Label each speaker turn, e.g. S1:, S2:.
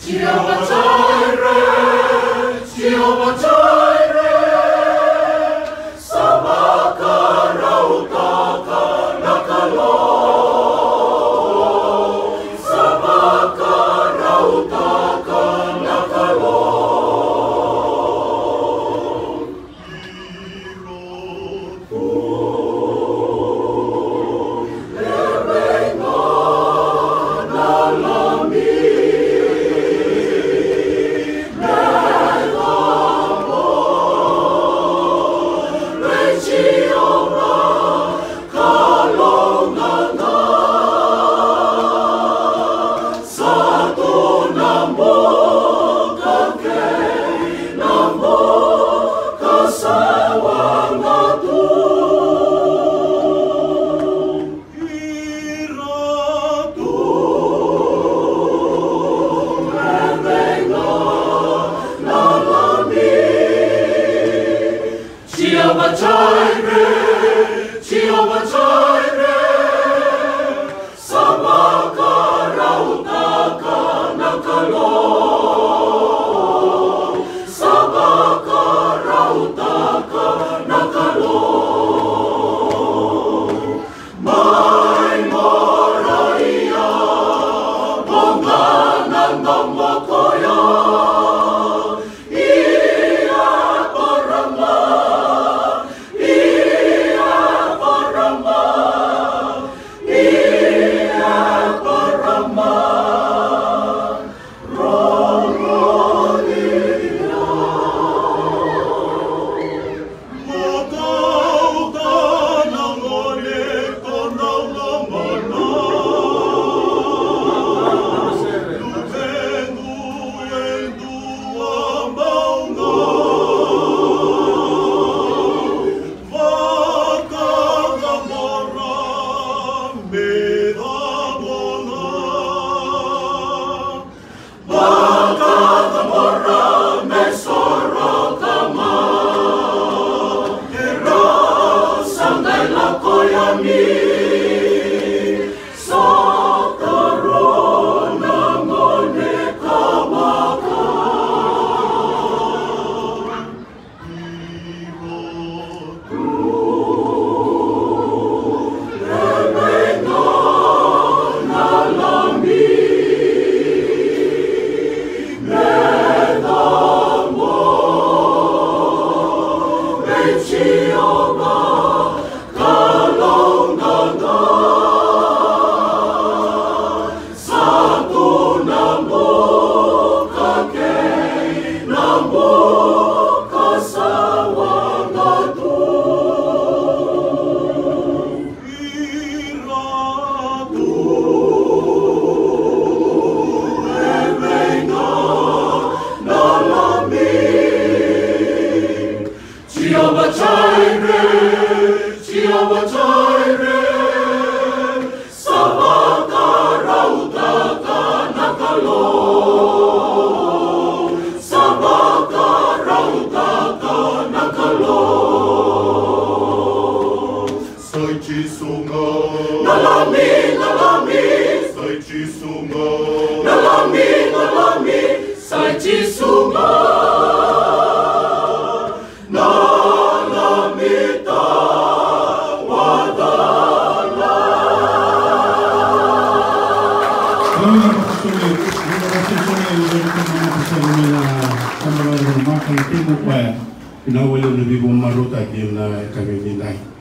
S1: Jehovah Jireh, Jehovah Jireh, Sabaka rautaka nakalo, Sabaka rautaka nakalo. Jehovah Jireh, Jehovah Jireh, Sabaka rautaka nakalo, Sabaka rautaka nakalo. Mai moraia, bongana namokoya. Jehovah Jireh, Jehovah Jireh, Sabaka rautaka nakalo, Sabaka rautaka nakalo.
S2: Sai chisunga,
S1: nalami, nalami,
S2: sai chisunga,
S1: nalami, nalami, sai chisunga.
S2: Pinawala na bibong maruta din na kami nilay.